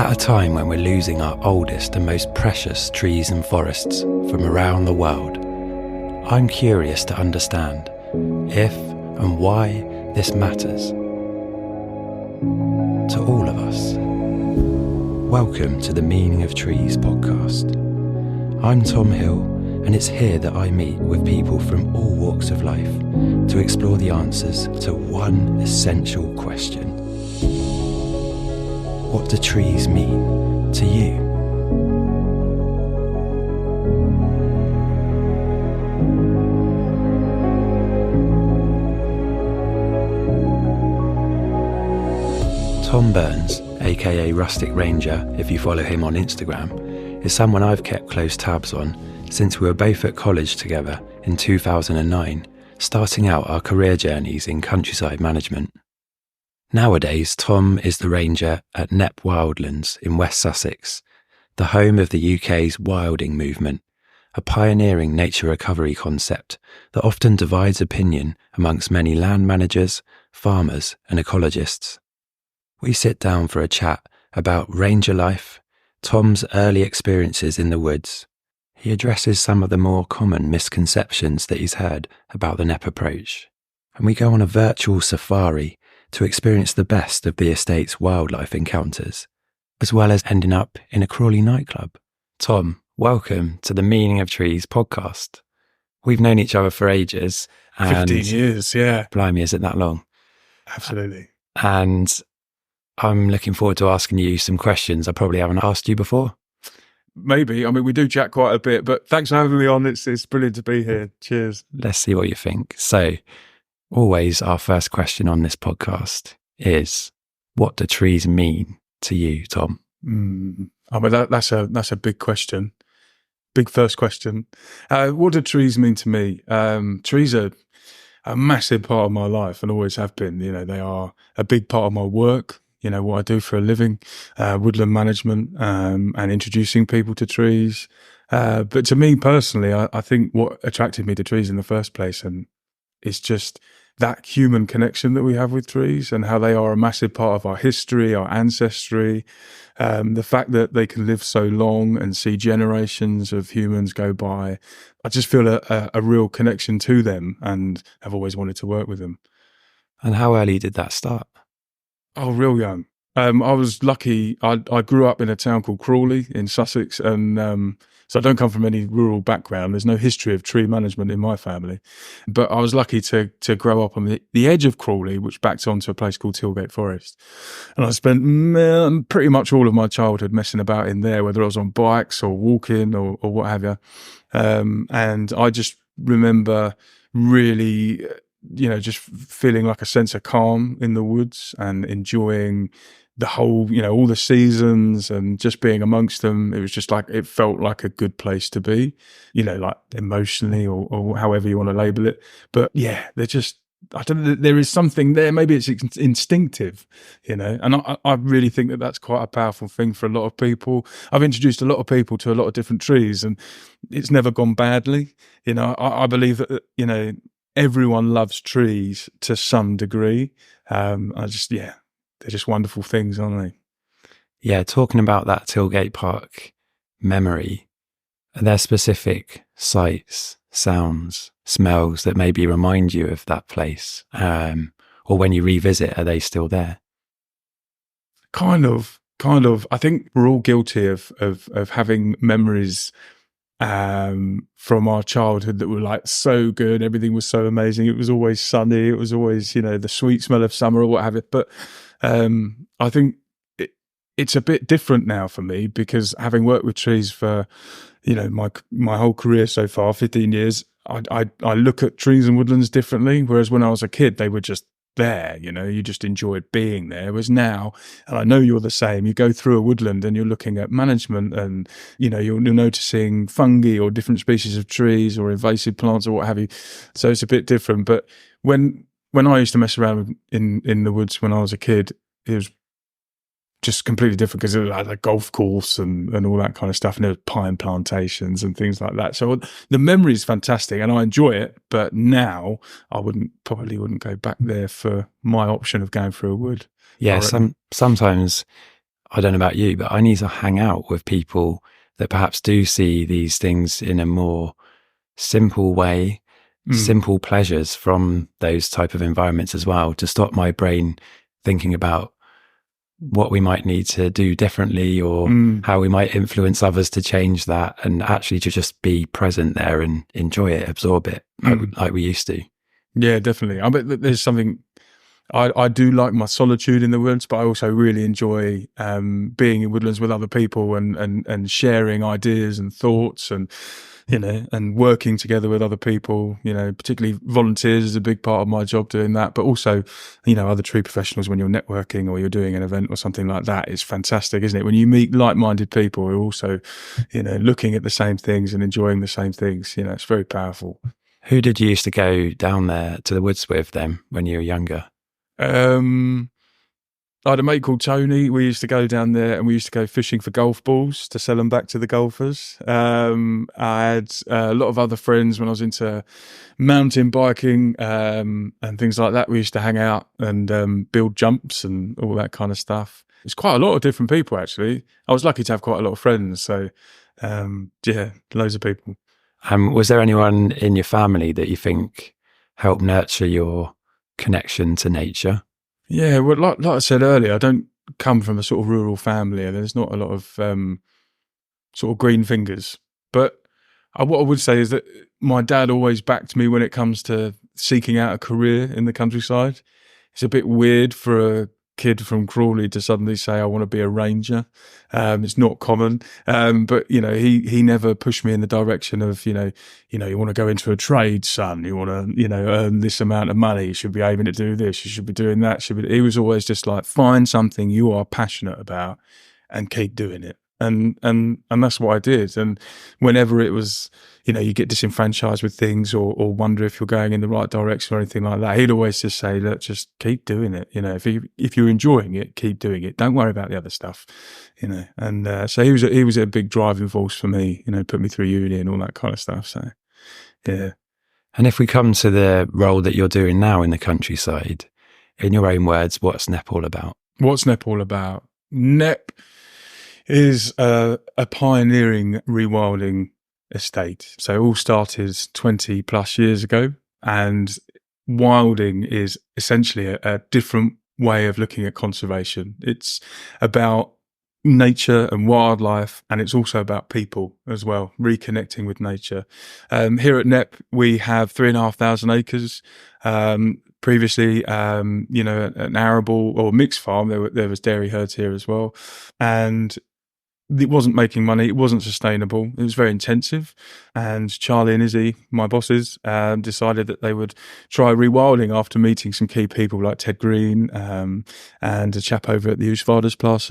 At a time when we're losing our oldest and most precious trees and forests from around the world, I'm curious to understand if and why this matters to all of us. Welcome to the Meaning of Trees podcast. I'm Tom Hill, and it's here that I meet with people from all walks of life to explore the answers to one essential question. What do trees mean to you? Tom Burns, aka Rustic Ranger if you follow him on Instagram, is someone I've kept close tabs on since we were both at college together in 2009, starting out our career journeys in countryside management. Nowadays, Tom is the ranger at Knepp Wildlands in West Sussex, the home of the UK's Rewilding movement, a pioneering nature recovery concept that often divides opinion amongst many land managers, farmers and ecologists. We sit down for a chat about ranger life, Tom's early experiences in the woods. He addresses some of the more common misconceptions that he's heard about the Knepp approach, and we go on a virtual safari to experience the best of the estate's wildlife encounters, as well as ending up in a Crawley nightclub. Tom, welcome to the Meaning of Trees podcast. We've known each other for ages. 15 years, yeah. Blimey, is it that long? Absolutely. And I'm looking forward to asking you some questions I probably haven't asked you before. Maybe. I mean, we do chat quite a bit, but thanks for having me on. It's brilliant to be here. Cheers. Let's see what you think. So, always our first question on this podcast is, what do trees mean to you, Tom? I mean, that's a big question. Big first question. What do trees mean to me? Trees are a massive part of my life and always have been. You know, they are a big part of my work. You know, what I do for a living, woodland management, and introducing people to trees. But to me personally, I think what attracted me to trees in the first place, and it's just that human connection that we have with trees and how they are a massive part of our history, our ancestry, the fact that they can live so long and see generations of humans go by. I just feel a real connection to them and have always wanted to work with them. And how early did that start? Oh, real young. I was lucky. I grew up in a town called Crawley in Sussex, and so I don't come from any rural background. There's no history of tree management in my family, but I was lucky to grow up on the edge of Crawley, which backs onto a place called Tilgate Forest, and I spent pretty much all of my childhood messing about in there, whether I was on bikes or walking or what have you. And I just remember really, just feeling like a sense of calm in the woods and enjoying the whole, all the seasons and just being amongst them. It was just like, it felt like a good place to be, like emotionally or however you want to label it. But yeah, they're just, I don't know, there is something there. Maybe it's instinctive, and I really think that that's quite a powerful thing for a lot of people. I've introduced a lot of people to a lot of different trees and it's never gone badly. I believe that, everyone loves trees to some degree. They're just wonderful things, aren't they? Yeah, talking about that Tilgate Park memory, are there specific sights, sounds, smells that maybe remind you of that place? Or when you revisit, are they still there? Kind of. I think we're all guilty of having memories from our childhood that were like so good. Everything was so amazing. It was always sunny. It was always, the sweet smell of summer or what have you. But I think it's a bit different now for me because having worked with trees for, my whole career so far, 15 years, I look at trees and woodlands differently. Whereas when I was a kid, they were just there, you just enjoyed being there. Whereas now, and I know you're the same, you go through a woodland and you're looking at management and, you're noticing fungi or different species of trees or invasive plants or what have you. So it's a bit different. But when I used to mess around in the woods when I was a kid, it was just completely different because it was like a golf course and all that kind of stuff, and there was pine plantations and things like that. So the memory is fantastic and I enjoy it, but now I probably wouldn't go back there for my option of going through a wood. Yeah, sometimes I don't know about you, but I need to hang out with people that perhaps do see these things in a more simple way, simple pleasures from those type of environments as well, to stop my brain thinking about what we might need to do differently or how we might influence others to change that, and actually to just be present there and enjoy it, absorb it like we used to. Yeah, definitely. I bet there's something. I do like my solitude in the woods, but I also really enjoy being in woodlands with other people and sharing ideas and thoughts, and and working together with other people. Particularly volunteers is a big part of my job, doing that. But also, other tree professionals, when you're networking or you're doing an event or something like that, is fantastic, isn't it? When you meet like-minded people who are also, looking at the same things and enjoying the same things, it's very powerful. Who did you used to go down there to the woods with then when you were younger? I had a mate called Tony. We used to go down there and we used to go fishing for golf balls to sell them back to the golfers. I had a lot of other friends when I was into mountain biking and things like that. We used to hang out and build jumps and all that kind of stuff. It's quite a lot of different people, actually. I was lucky to have quite a lot of friends. So, loads of people. Was there anyone in your family that you think helped nurture your connection to nature? Yeah, well, like I said earlier, I don't come from a sort of rural family. There's not a lot of sort of green fingers. But what I would say is that my dad always backed me when it comes to seeking out a career in the countryside. It's a bit weird for a kid from Crawley to suddenly say, I want to be a ranger. It's not common. But, he never pushed me in the direction of, you want to go into a trade, son. You want to, earn this amount of money. You should be aiming to do this. You should be doing that. He was always just like, find something you are passionate about and keep doing it. And that's what I did. And whenever it was, you get disenfranchised with things or wonder if you're going in the right direction or anything like that, he'd always just say, look, just keep doing it. If you're enjoying it, keep doing it. Don't worry about the other stuff, And so he was a big driving force for me, put me through uni and all that kind of stuff. So, yeah. And if we come to the role that you're doing now in the countryside, in your own words, what's Knepp all about? What's Knepp all about? Knepp is a pioneering rewilding estate. So it all started 20 plus years ago, and wilding is essentially a different way of looking at conservation. It's about nature and wildlife, and it's also about people as well, reconnecting with nature. Here at Knepp, we have 3,500 acres. Previously, an arable or mixed farm. There was dairy herds here as well, and it wasn't making money. It wasn't sustainable. It was very intensive. And Charlie and Izzy, my bosses, decided that they would try rewilding after meeting some key people like Ted Green and a chap over at the Oostvaardersplas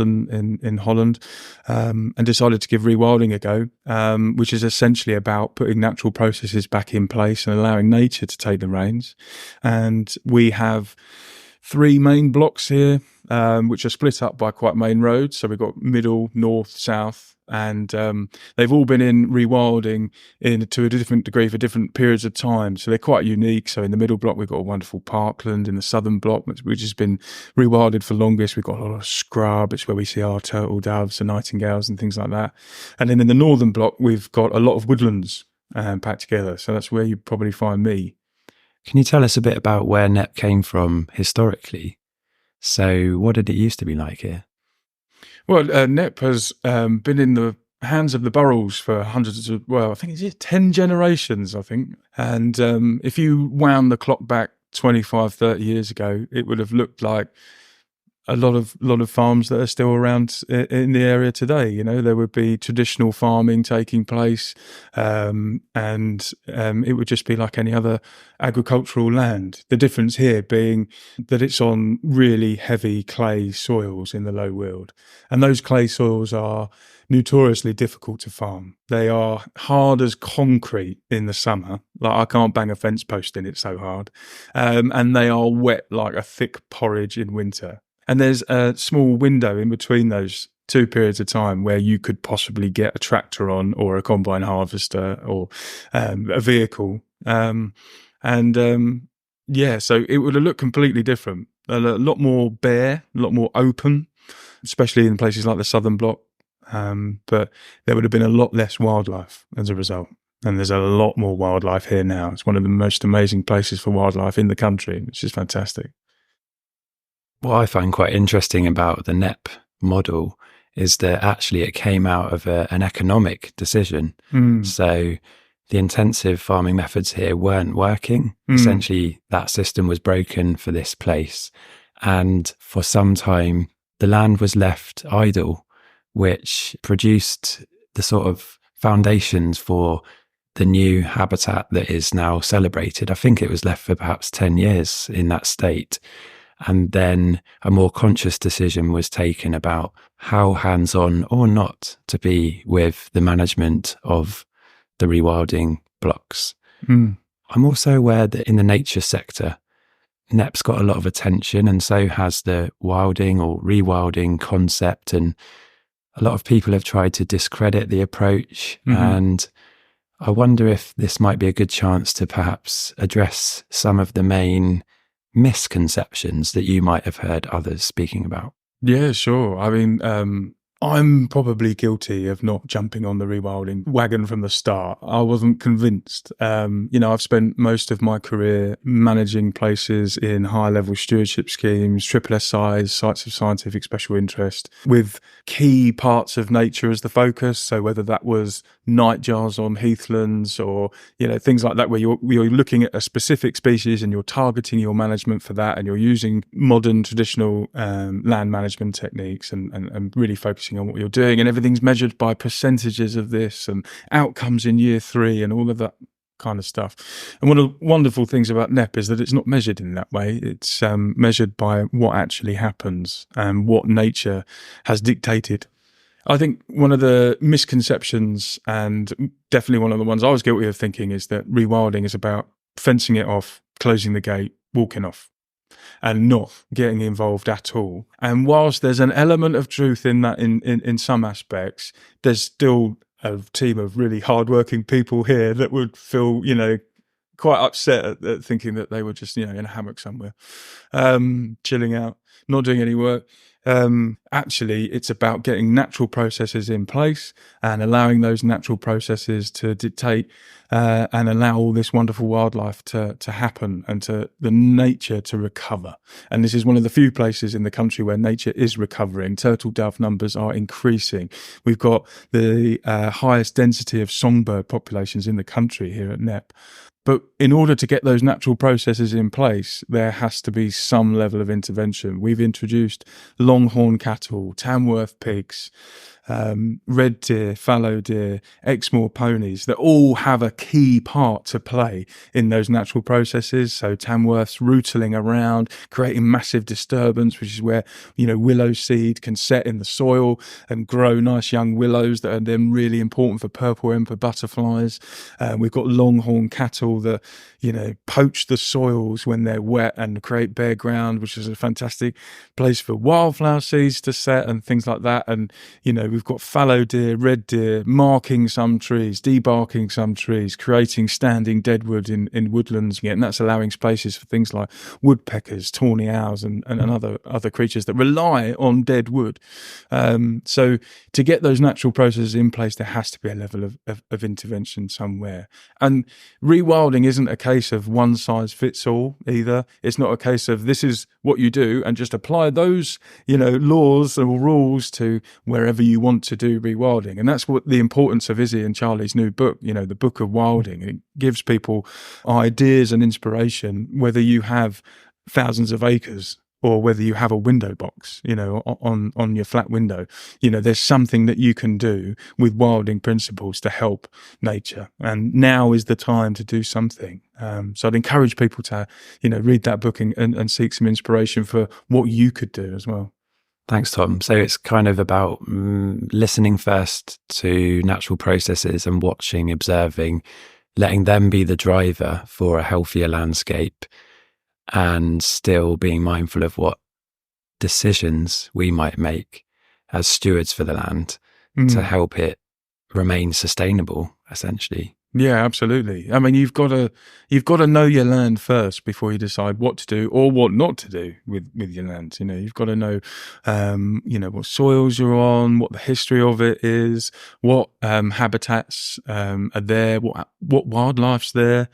in Holland, and decided to give rewilding a go, which is essentially about putting natural processes back in place and allowing nature to take the reins. And we have 3 main blocks here, which are split up by quite main roads. So we've got middle, north, south, and they've all been in rewilding to a different degree for different periods of time. So they're quite unique. So in the middle block, we've got a wonderful parkland. In the southern block, which has been rewilded for longest, we've got a lot of scrub. It's where we see our turtle doves and nightingales and things like that. And then in the northern block, we've got a lot of woodlands packed together. So that's where you probably find me. Can you tell us a bit about where Knepp came from historically? So what did it used to be like here? Well, Knepp has been in the hands of the Burrells for hundreds of, I think it's 10 generations, I think. And if you wound the clock back 25, 30 years ago, it would have looked like a lot of farms that are still around in the area today. There would be traditional farming taking place, and it would just be like any other agricultural land. The difference here being that it's on really heavy clay soils in the low weald, and those clay soils are notoriously difficult to farm. They are hard as concrete in the summer. Like I can't bang a fence post in, it's so hard. And they are wet like a thick porridge in winter. And there's a small window in between those 2 periods of time where you could possibly get a tractor on, or a combine harvester, or a vehicle. So it would have looked completely different. A lot more bare, a lot more open. especially in places like the Southern Bloc. But there would have been a lot less wildlife as a result. And there's a lot more wildlife here now. It's one of the most amazing places for wildlife in the country, which is fantastic. What I find quite interesting about the Knepp model is that actually it came out of an economic decision. So the intensive farming methods here weren't working. Essentially, that system was broken for this place. And for some time, the land was left idle, which produced the sort of foundations for the new habitat that is now celebrated. I think it was left for perhaps 10 years in that state. And then a more conscious decision was taken about how hands-on or not to be with the management of the rewilding blocks. I'm also aware that in the nature sector, Knepp's got a lot of attention, and so has the wilding or rewilding concept. And a lot of people have tried to discredit the approach. And I wonder if this might be a good chance to perhaps address some of the main misconceptions that you might have heard others speaking about. Yeah, sure. I mean, I'm probably guilty of not jumping on the rewilding wagon from the start. I wasn't convinced. I've spent most of my career managing places in high-level stewardship schemes, triple SIs, sites of scientific special interest, with key parts of nature as the focus. So whether that was nightjars on heathlands or, things like that, where you're looking at a specific species and you're targeting your management for that, and you're using modern traditional land management techniques and really focusing on what you're doing, and everything's measured by percentages of this and outcomes in year 3 and all of that kind of stuff. And one of the wonderful things about Knepp is that it's not measured in that way. It's measured by what actually happens and what nature has dictated. I think one of the misconceptions, and definitely one of the ones I was guilty of thinking, is that rewilding is about fencing it off, closing the gate, walking off, and not getting involved at all. And whilst there's an element of truth in that in some aspects, there's still a team of really hardworking people here that would feel, quite upset at thinking that they were just, in a hammock somewhere, chilling out, not doing any work. Actually, it's about getting natural processes in place and allowing those natural processes to dictate and allow all this wonderful wildlife to happen and to the nature to recover. And this is one of the few places in the country where nature is recovering. Turtle dove numbers are increasing. We've got the highest density of songbird populations in the country here at Knepp. But in order to get those natural processes in place, there has to be some level of intervention. We've introduced longhorn cattle, Tamworth pigs, red deer, fallow deer, Exmoor ponies that all have a key part to play in those natural processes. So Tamworth's rootling around, creating massive disturbance, which is where, willow seed can set in the soil and grow nice young willows that are then really important for purple emperor butterflies. We've got longhorn cattle that, poach the soils when they're wet and create bare ground, which is a fantastic place for wildflower seeds to set and things like that. And, we've got fallow deer, red deer, marking some trees, debarking some trees, creating standing deadwood in woodlands. And that's allowing spaces for things like woodpeckers, tawny owls and other creatures that rely on dead wood. So to get those natural processes in place, there has to be a level of intervention somewhere. And rewilding isn't a case of one size fits all either. It's not a case of this is what you do and just apply those, laws or rules to wherever you want to do rewilding. And that's what the importance of Izzy and Charlie's new book, the Book of Wilding. It gives people ideas and inspiration, whether you have thousands of acres or whether you have a window box, on your flat window. There's something that you can do with wilding principles to help nature. And now is the time to do something. So I'd encourage people to, read that book and seek some inspiration for what you could do as well. Thanks, Tom. So it's kind of about listening first to natural processes and watching, observing, letting them be the driver for a healthier landscape, and still being mindful of what decisions we might make as stewards for the land to help it remain sustainable, essentially. Yeah, absolutely. I mean, you've got to know your land first before you decide what to do or what not to do with your land. You know, you've got to know, what soils you're on, what the history of it is, what habitats are there, what wildlife's there.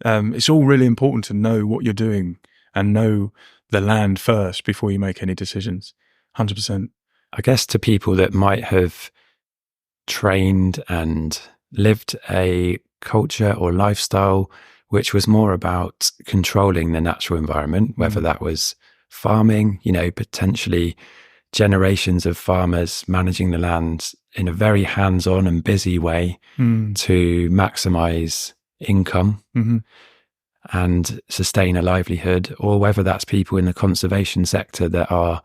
It's all really important to know what you're doing and know the land first before you make any decisions. 100%. I guess to people that might have trained and lived a culture or lifestyle which was more about controlling the natural environment, whether that was farming, potentially generations of farmers managing the land in a very hands-on and busy way to maximize income and sustain a livelihood, or whether that's people in the conservation sector that are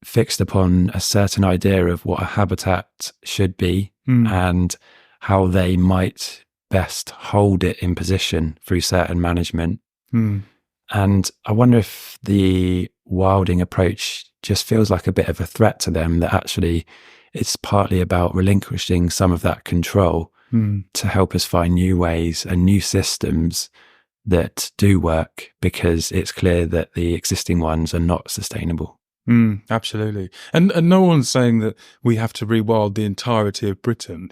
fixed upon a certain idea of what a habitat should be and how they might best hold it in position through certain management. And I wonder if the wilding approach just feels like a bit of a threat to them, that actually it's partly about relinquishing some of that control to help us find new ways and new systems that do work, because it's clear that the existing ones are not sustainable. Absolutely. And no one's saying that we have to rewild the entirety of Britain.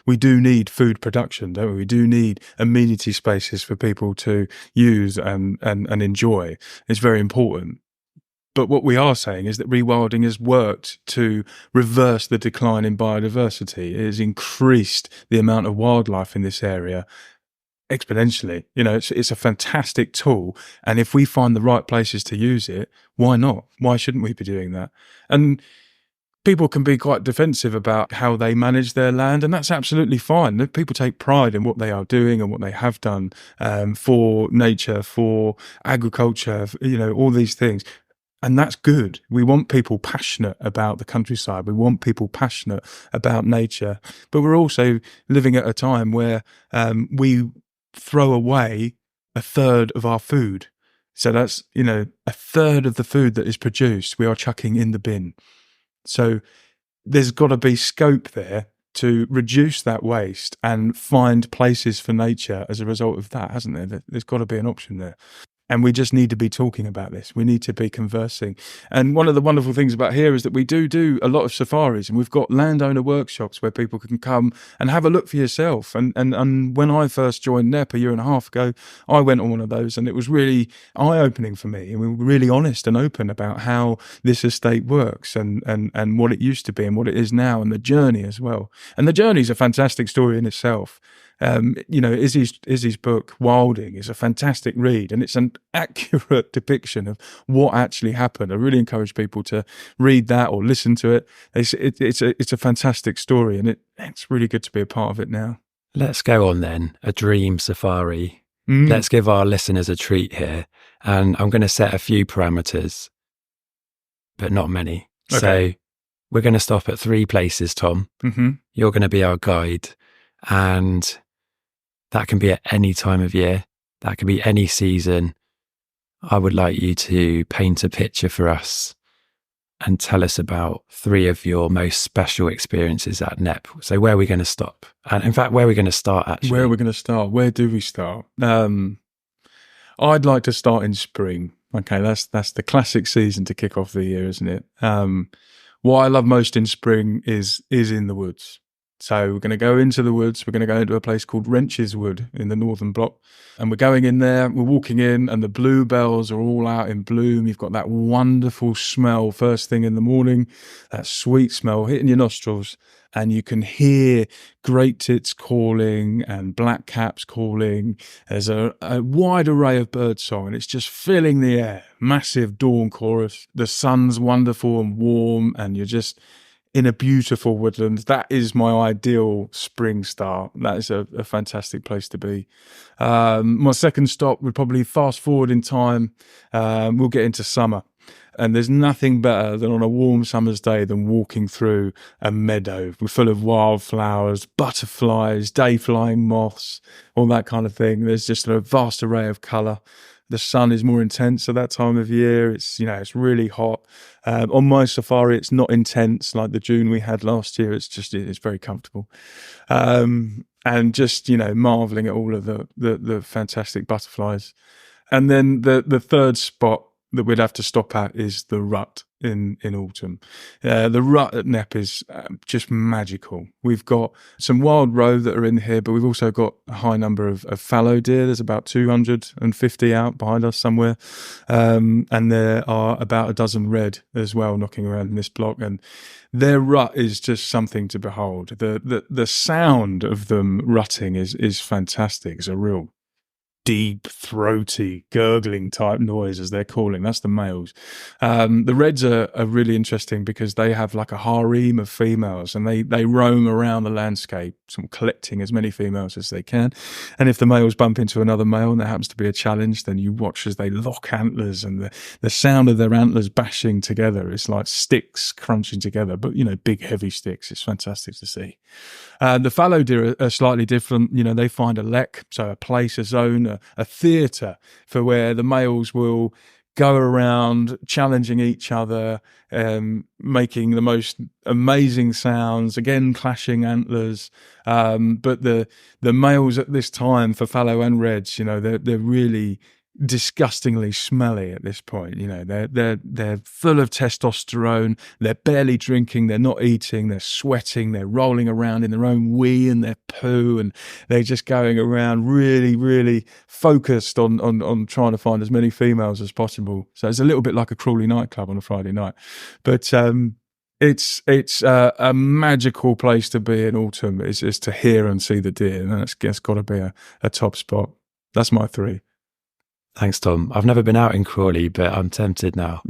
We do need food production, don't we? We do need amenity spaces for people to use and enjoy. It's very important. But what we are saying is that rewilding has worked to reverse the decline in biodiversity. It has increased the amount of wildlife in this area exponentially. It's a fantastic tool, and if we find the right places to use it, why not? Why shouldn't we be doing that? And people can be quite defensive about how they manage their land, and that's absolutely fine. People take pride in what they are doing and what they have done for nature, for agriculture, all these things. And that's good. We want people passionate about the countryside. We want people passionate about nature. But we're also living at a time where we throw away a third of our food. So that's, a third of the food that is produced, we are chucking in the bin. So there's got to be scope there to reduce that waste and find places for nature as a result of that, hasn't there? There's got to be an option there. And we just need to be talking about this. We need to be conversing. And one of the wonderful things about here is that we do a lot of safaris, and we've got landowner workshops where people can come and have a look for yourself. And when I first joined Knepp a year and a half ago, I went on one of those, and it was really eye-opening for me. And we were really honest and open about how this estate works and what it used to be and what it is now, and the journey as well. And the journey is a fantastic story in itself. Izzy's book Wilding is a fantastic read, and it's an accurate depiction of what actually happened. I really encourage people to read that or listen to it. It's a fantastic story, and it's really good to be a part of it now. Let's go on then, a dream safari. Let's give our listeners a treat here, and I'm going to set a few parameters, but not many. Okay. So we're going to stop at 3 places, Tom. You're going to be our guide, and that can be at any time of year. That can be any season. I would like you to paint a picture for us and tell us about 3 of your most special experiences at Knepp. So where are we going to stop? And in fact, where are we going to start, actually? Where are we going to start? Where do we start? I'd like to start in spring. Okay, that's the classic season to kick off the year, isn't it? What I love most in spring is in the woods. So we're going to go into the woods. We're going to go into a place called Wrenches Wood in the northern block. And we're going in there, we're walking in, and the bluebells are all out in bloom. You've got that wonderful smell first thing in the morning, that sweet smell hitting your nostrils. And you can hear great tits calling and blackcaps calling. There's a wide array of birdsong, and it's just filling the air. Massive dawn chorus. The sun's wonderful and warm, and you're just in a beautiful woodland. That is my ideal spring start. That is a fantastic place to be. My second stop would probably fast forward in time. We'll get into summer. And there's nothing better than on a warm summer's day than walking through a meadow full of wildflowers, butterflies, day-flying moths, all that kind of thing. There's just a vast array of colour. The sun is more intense at that time of year. It's really hot. On my safari, it's not intense like the June we had last year. It's very comfortable. And and just, marveling at all of the fantastic butterflies. And then the third spot that we'd have to stop at is the rut in autumn. The rut at Knepp is just magical. We've got some wild roe that are in here, but we've also got a high number of fallow deer. There's about 250 out behind us somewhere. And there are about a dozen red as well knocking around in this block. And their rut is just something to behold. The sound of them rutting is fantastic. It's a real deep, throaty, gurgling type noise, as they're calling. That's the males. The reds are really interesting because they have like a harem of females, and they roam around the landscape, sort of collecting as many females as they can. And if the males bump into another male and there happens to be a challenge, then you watch as they lock antlers, and the sound of their antlers bashing together is like sticks crunching together, but big heavy sticks. It's fantastic to see. The fallow deer are slightly different. They find a lek, so a place, a zone, a theatre for where the males will go around challenging each other, making the most amazing sounds, again clashing antlers. But the males at this time for fallow and reds, they're really disgustingly smelly at this point. They're full of testosterone. They're barely drinking. They're not eating. They're sweating. They're rolling around in their own wee and their poo, and they're just going around really, really focused on trying to find as many females as possible. So it's a little bit like a Crawley nightclub on a Friday night, but it's a magical place to be in autumn. Is to hear and see the deer, and that's got to be a top spot. That's my 3. Thanks, Tom. I've never been out in Crawley, but I'm tempted now.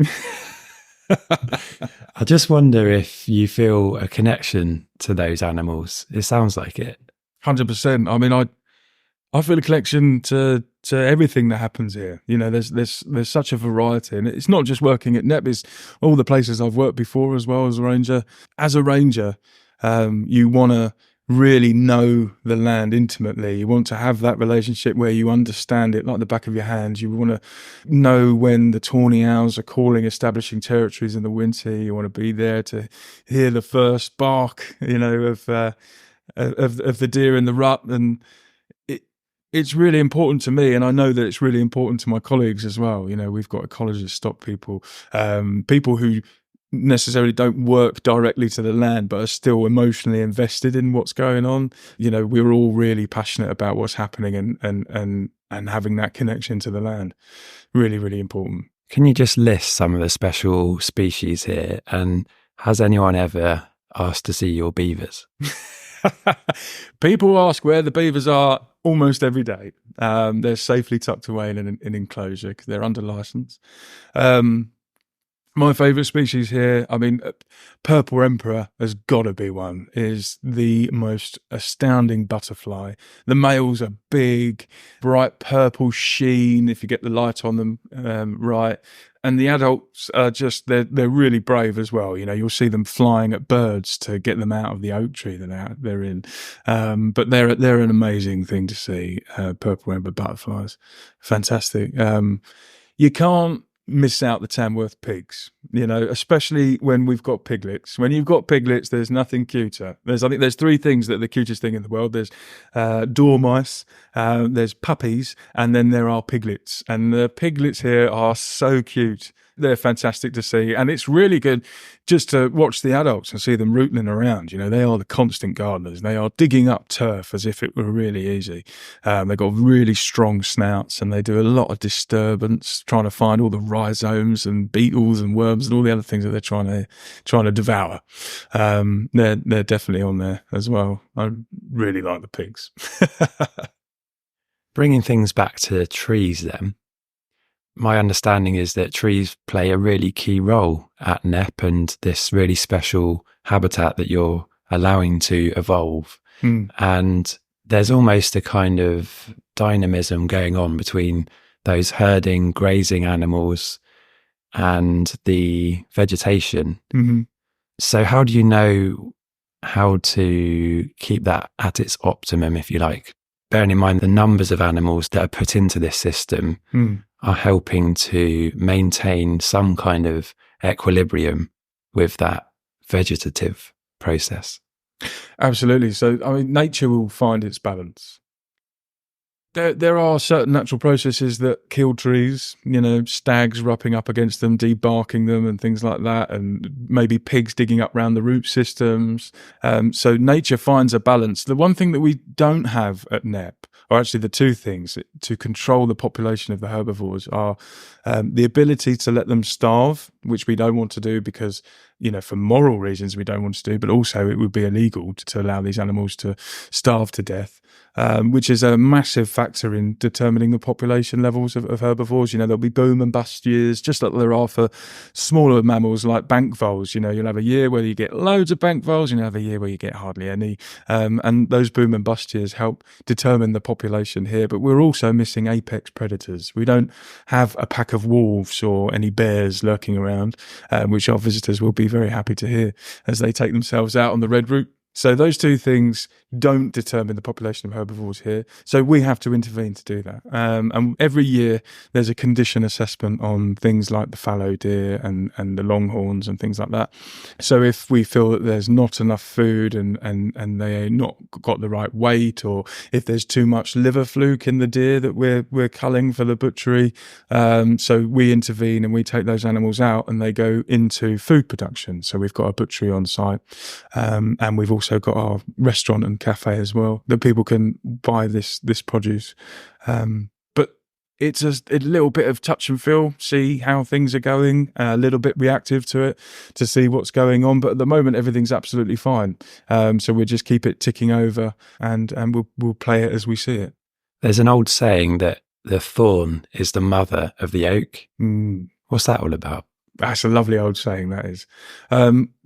I just wonder if you feel a connection to those animals. It sounds like it. 100%. I mean, I feel a connection to everything that happens here. There's such a variety, and it's not just working at Knepp. It's all the places I've worked before as well as a ranger. As a ranger, you want to really know the land intimately. You want to have that relationship where you understand it like the back of your hand. You want to know when the tawny owls are calling, establishing territories in the winter. You want to be there to hear the first bark, of the deer in the rut. And it's really important to me, and I know that it's really important to my colleagues as well. We've got ecologists, stock people, people who necessarily don't work directly to the land but are still emotionally invested in what's going on. We're all really passionate about what's happening and having that connection to the land. Really, really important. Can you just list some of the special species here, and has anyone ever asked to see your beavers? People ask where the beavers are almost every day. They're safely tucked away in an enclosure because they're under license. My favourite species here, purple emperor has got to be one, is the most astounding butterfly. The males are big, bright purple sheen if you get the light on them right. And the adults are just, they're really brave as well. You'll see them flying at birds to get them out of the oak tree that they're in. But they're an amazing thing to see, purple emperor butterflies. Fantastic. You can't miss out the Tamworth pigs, especially when we've got piglets. When you've got piglets, there's nothing cuter. I think there's 3 things that are the cutest thing in the world. There's dormice, there's puppies, and then there are piglets. And the piglets here are so cute. They're fantastic to see, and it's really good just to watch the adults and see them rooting around. They are the constant gardeners. They are digging up turf as if it were really easy. They've got really strong snouts, and they do a lot of disturbance, trying to find all the rhizomes and beetles and worms and all the other things that they're trying to devour. They're definitely on there as well. I really like the pigs. Bringing things back to trees then, my understanding is that trees play a really key role at Knepp and this really special habitat that you're allowing to evolve. And there's almost a kind of dynamism going on between those herding, grazing animals and the vegetation. Mm-hmm. So how do you know how to keep that at its optimum, if you like? Bearing in mind the numbers of animals that are put into this system are helping to maintain some kind of equilibrium with that vegetative process. Absolutely. So, I mean, nature will find its balance. There are certain natural processes that kill trees, stags rupping up against them, debarking them and things like that, and maybe pigs digging up around the root systems. So nature finds a balance. The one thing that we don't have at Knepp, or actually the two things to control the population of the herbivores, are the ability to let them starve, which we don't want to do because, for moral reasons we don't want to do, but also it would be illegal to allow these animals to starve to death. Which is a massive factor in determining the population levels of herbivores. There'll be boom and bust years, just like there are for smaller mammals like bank voles. You'll have a year where you get loads of bank voles, and you'll have a year where you get hardly any. And those boom and bust years help determine the population here. But we're also missing apex predators. We don't have a pack of wolves or any bears lurking around, which our visitors will be very happy to hear as they take themselves out on the red route. So those two things don't determine the population of herbivores here. So we have to intervene to do that. And every year there's a condition assessment on things like the fallow deer and the longhorns and things like that. So if we feel that there's not enough food and they not got the right weight, or if there's too much liver fluke in the deer that we're culling for the butchery, so we intervene and we take those animals out and they go into food production. So we've got a butchery on site, and we've also got our restaurant and cafe as well that people can buy this produce. But it's a little bit of touch and feel, see how things are going, a little bit reactive to it to see what's going on. But at the moment, everything's absolutely fine. So we'll just keep it ticking over and we'll play it as we see it. There's an old saying that the thorn is the mother of the oak. What's that all about? That's a lovely old saying, that is.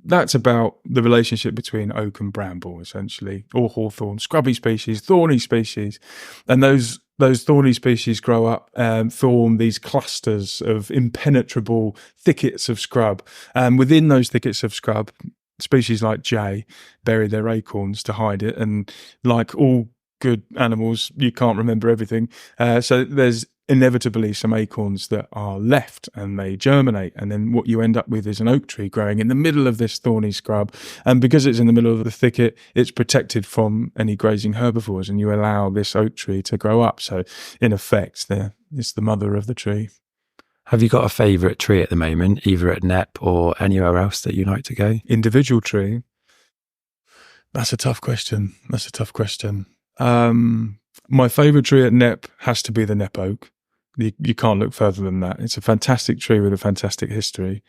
That's about the relationship between oak and bramble, essentially, or hawthorn, scrubby species, thorny species. And those thorny species grow up and form these clusters of impenetrable thickets of scrub. And within those thickets of scrub, species like jay bury their acorns to hide it. And like all good animals, you can't remember everything. So there's inevitably some acorns that are left and they germinate, and then what you end up with is an oak tree growing in the middle of this thorny scrub. And because it's in the middle of the thicket, it's protected from any grazing herbivores, and you allow this oak tree to grow up. So in effect, it's the mother of the tree. Have you got a favourite tree at the moment, either at Knepp or anywhere else that you like to go? Individual tree? That's a tough question. My favourite tree at Knepp has to be the Knepp oak. You can't look further than that. It's a fantastic tree with a fantastic history.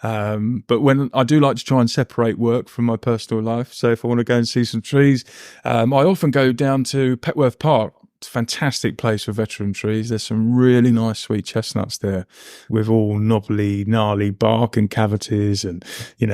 But when I do like to try and separate work from my personal life. So if I want to go and see some trees, I often go down to Petworth Park. It's a fantastic place for veteran trees. There's some really nice sweet chestnuts there with all knobbly, gnarly bark and cavities and,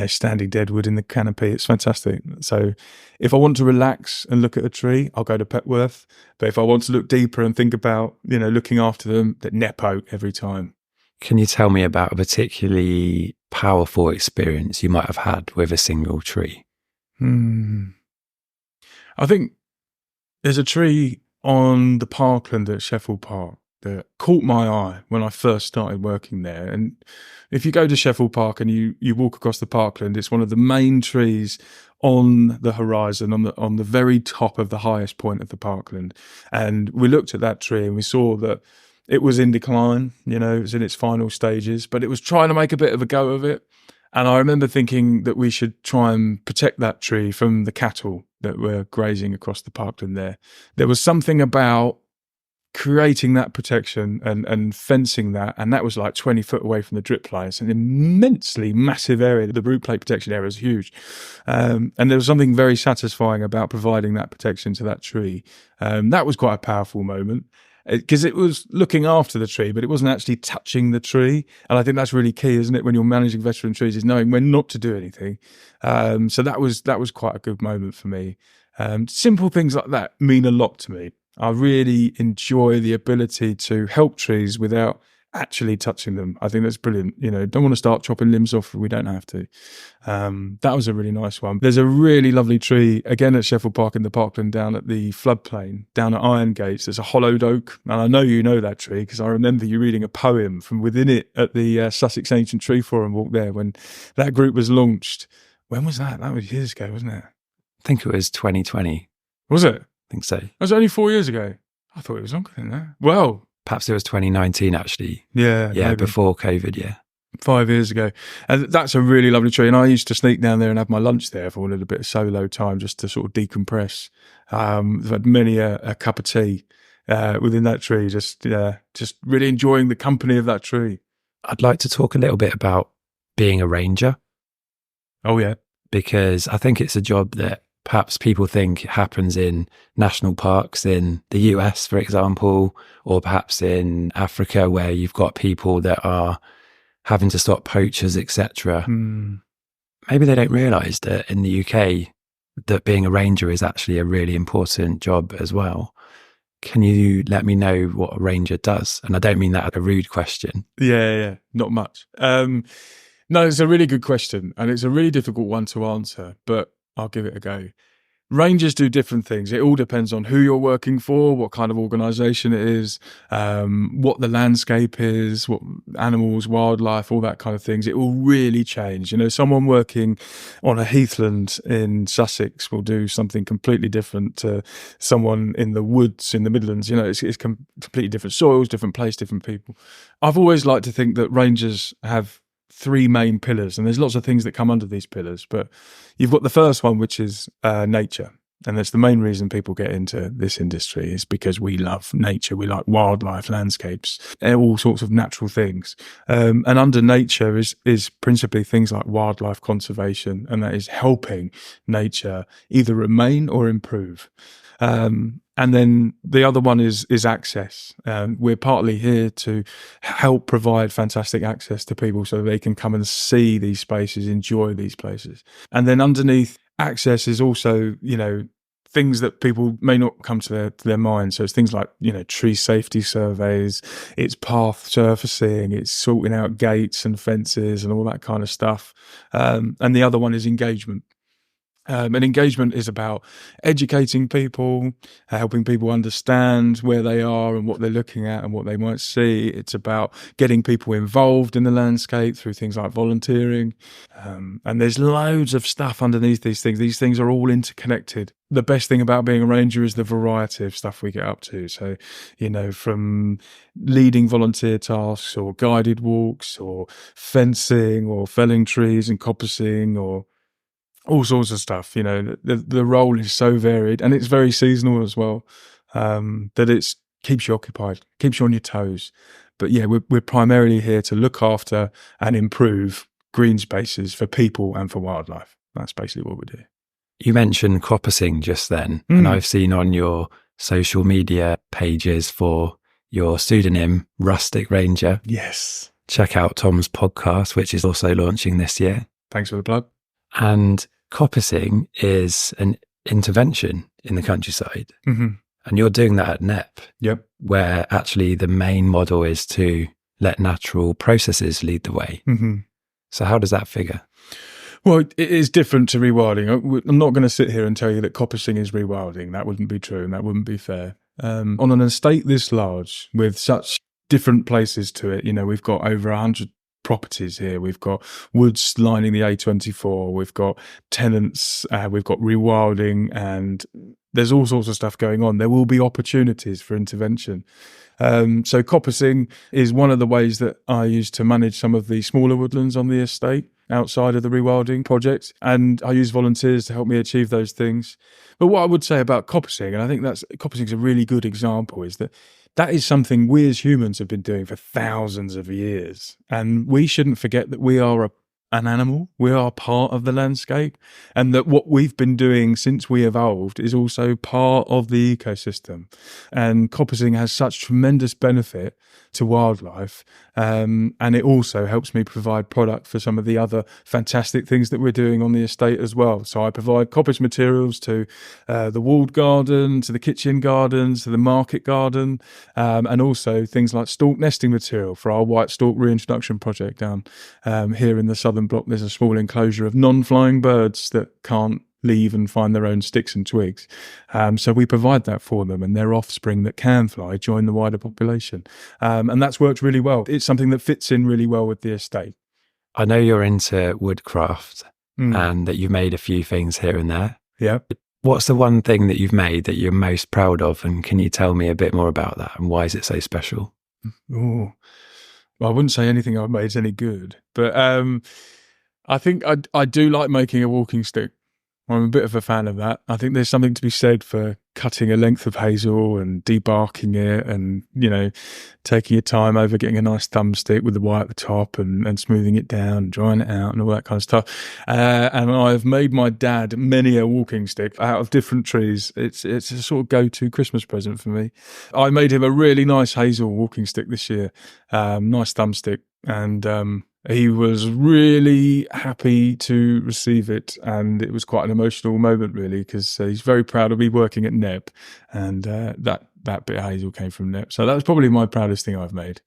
standing deadwood in the canopy. It's fantastic. So if I want to relax and look at a tree, I'll go to Petworth. But if I want to look deeper and think about, looking after them, the Knepp oak every time. Can you tell me about a particularly powerful experience you might have had with a single tree? I think there's a tree on the parkland at Sheffield Park that caught my eye when I first started working there. And if you go to Sheffield Park and you walk across the parkland, it's one of the main trees on the horizon, on the very top of the highest point of the parkland. And we looked at that tree and we saw that it was in decline, it was in its final stages, but it was trying to make a bit of a go of it. And I remember thinking that we should try and protect that tree from the cattle that were grazing across the parkland there. There was something about creating that protection and fencing that, and that was like 20 foot away from the drip line. It's an immensely massive area. The root plate protection area is huge. And there was something very satisfying about providing that protection to that tree. That was quite a powerful moment, because it was looking after the tree, but it wasn't actually touching the tree. And I think that's really key, isn't it, when you're managing veteran trees, is knowing when not to do anything. So that was quite a good moment for me. Simple things like that mean a lot to me. I really enjoy the ability to help trees without actually touching them. I think that's brilliant. Don't want to start chopping limbs off if we don't have to. That was a really nice one. There's a really lovely tree, again at Sheffield Park in the parkland down at the floodplain, down at Iron Gates. There's a hollowed oak. And I know you know that tree because I remember you reading a poem from within it at the Sussex Ancient Tree Forum walk there when that group was launched. When was that? That was years ago, wasn't it? I think it was 2020. Was it? I think so. That was only 4 years ago. I thought it was longer than that. Well, Perhaps it was 2019, actually. yeah, Yeah, maybe. before COVID, yeah. 5 years ago. And that's a really lovely tree. And I used to sneak down there and have my lunch there for a little bit of solo time just to sort of decompress. I've had many a cup of tea within that tree, just really enjoying the company of that tree. I'd like to talk a little bit about being a ranger, Oh, yeah. because I think it's a job that perhaps people think happens in national parks in the US, for example, or perhaps in Africa where you've got people that are having to stop poachers, etc. Maybe they don't realise that in the UK that being a ranger is actually a really important job as well. Can you let me know what a ranger does? And I don't mean that as a rude question. Yeah, not much. No, it's a really good question, and it's a really difficult one to answer, but I'll give it a go. Rangers do different things. It all depends on who you're working for, what kind of organisation it is, what the landscape is, what animals, wildlife, all that kind of things. It will really change. You know, someone working on a heathland in Sussex will do something completely different to someone in the woods in the Midlands. You know, it's completely different soils, different place, different people. I've always liked to think that rangers have three main pillars, and there's lots of things that come under these pillars, but you've got the first one, which is nature. And that's the main reason people get into this industry, is because we love nature. We like wildlife, landscapes, all sorts of natural things. And under nature is principally things like wildlife conservation, and that is helping nature either remain or improve. And then the other one is access. We're partly here to help provide fantastic access to people so they can come and see these spaces, enjoy these places. And then underneath access is also, you know, things that people may not come to their mind. So it's things like, you know, tree safety surveys, it's path surfacing, it's sorting out gates and fences and all that kind of stuff. And the other one is engagement. And engagement is about educating people, helping people understand where they are and what they're looking at and what they might see. It's about getting people involved in the landscape through things like volunteering. And there's loads of stuff underneath these things. These things are all interconnected. The best thing about being a ranger is the variety of stuff we get up to. So, you know, from leading volunteer tasks or guided walks or fencing or felling trees and coppicing or all sorts of stuff. You know, the role is so varied, and it's very seasonal as well, that it keeps you occupied, keeps you on your toes. But yeah, we're primarily here to look after and improve green spaces for people and for wildlife. That's basically what we do. You mentioned coppicing just then, and I've seen on your social media pages for your pseudonym, Rustic Ranger. Yes. Check out Tom's podcast, which is also launching this year. Thanks for the plug. And coppicing is an intervention in the countryside. And you're doing that at Knepp. Yep. Where actually the main model is to let natural processes lead the way. So how does that figure? Well, it is different to rewilding. I'm not going to sit here and tell you that coppicing is rewilding. That wouldn't be true, and that wouldn't be fair. On an estate this large, with such different places to it, you know, we've got over 100 properties here. We've got woods lining the A24. We've got tenants. We've got rewilding, and there's all sorts of stuff going on. There will be opportunities for intervention. So coppicing is one of the ways that I use to manage some of the smaller woodlands on the estate outside of the rewilding project, and I use volunteers to help me achieve those things. But what I would say about coppicing, and I think coppicing is a really good example, is that is something we as humans have been doing for thousands of years. And we shouldn't forget that we are an animal. We are part of the landscape, and that what we've been doing since we evolved is also part of the ecosystem. And coppicing has such tremendous benefit to wildlife, and it also helps me provide product for some of the other fantastic things that we're doing on the estate as well. So I provide coppice materials to the walled garden, to the kitchen gardens, to the market garden, and also things like stalk nesting material for our white stalk reintroduction project down here in the southern block. There's a small enclosure of non-flying birds that can't leave and find their own sticks and twigs. So we provide that for them, and their offspring that can fly join the wider population. And that's worked really well. It's something that fits in really well with the estate. I know you're into woodcraft and that you've made a few things here and there. Yeah. What's the one thing that you've made that you're most proud of? And can you tell me a bit more about that and why is it so special? Oh, well, I wouldn't say anything I've made is any good, but I think I do like making a walking stick. I'm a bit of a fan of that. I think there's something to be said for cutting a length of hazel and debarking it and, taking your time over getting a nice thumbstick with the wire at the top and smoothing it down and drying it out and all that kind of stuff. And I've made my dad many a walking stick out of different trees. It's a sort of go-to Christmas present for me. I made him a really nice hazel walking stick this year, nice thumbstick, and he was really happy to receive it, and it was quite an emotional moment, really, because he's very proud of me working at Knepp, and that bit of hazel came from Knepp. So that was probably my proudest thing I've made.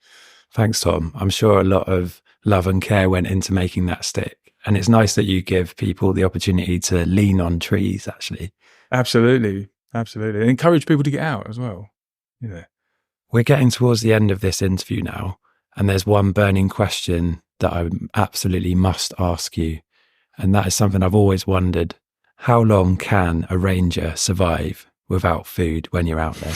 Thanks, Tom. I'm sure a lot of love and care went into making that stick, and it's nice that you give people the opportunity to lean on trees, actually. Absolutely. And encourage people to get out as well. We're getting towards the end of this interview now, and there's one burning question that I absolutely must ask you. And that is something I've always wondered. How long can a ranger survive without food when you're out there?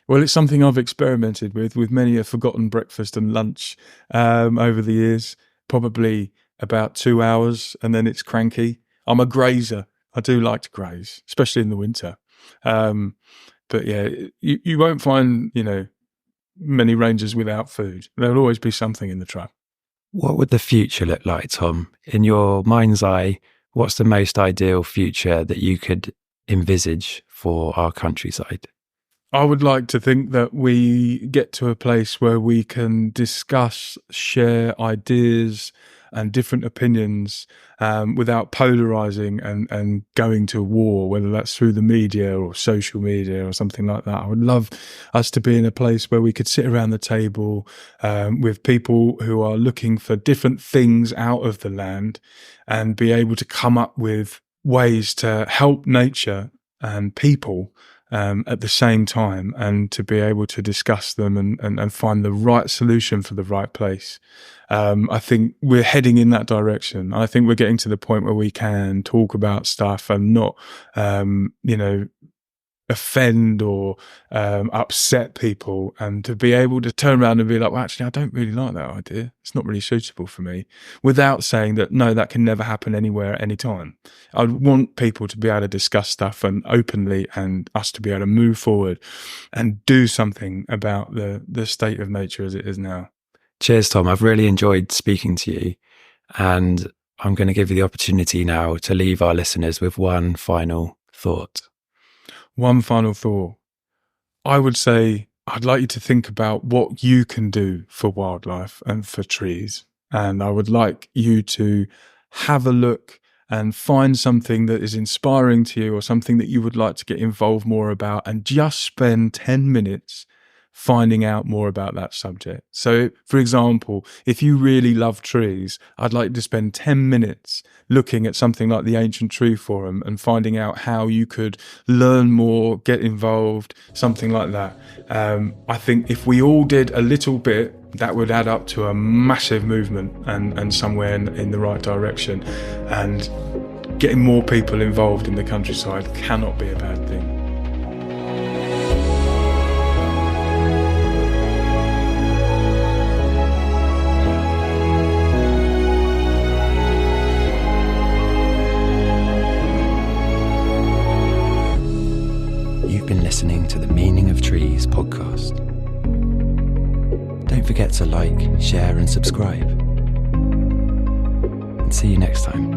Well, it's something I've experimented with many a forgotten breakfast and lunch over the years, probably about 2 hours, and then it's cranky. I'm a grazer. I do like to graze, especially in the winter. But yeah, you won't find, many rangers without food. There'll always be something in the truck. What would the future look like, Tom? In your mind's eye, what's the most ideal future that you could envisage for our countryside? I would like to think that we get to a place where we can discuss, share ideas and different opinions without polarizing and going to war, whether that's through the media or social media or something like that. I would love us to be in a place where we could sit around the table with people who are looking for different things out of the land and be able to come up with ways to help nature and people at the same time, and to be able to discuss them and find the right solution for the right place. I think we're heading in that direction. I think we're getting to the point where we can talk about stuff and not, offend or upset people, and to be able to turn around and be like, well, actually, I don't really like that idea. It's not really suitable for me, without saying that, no, that can never happen anywhere at any time. I want people to be able to discuss stuff and openly, and us to be able to move forward and do something about the state of nature as it is now. Cheers, Tom. I've really enjoyed speaking to you, and I'm going to give you the opportunity now to leave our listeners with one final thought. One final thought. I would say I'd like you to think about what you can do for wildlife and for trees. And I would like you to have a look and find something that is inspiring to you, or something that you would like to get involved more about, and just spend 10 minutes finding out more about that subject. So, for example, if you really love trees, I'd like to spend 10 minutes looking at something like the Ancient Tree Forum and finding out how you could learn more, get involved, something like that. I think if we all did a little bit, that would add up to a massive movement and somewhere in the right direction. And getting more people involved in the countryside cannot be a bad thing. You've been listening to the Meaning of Trees podcast. Don't forget to like, share and subscribe. And see you next time.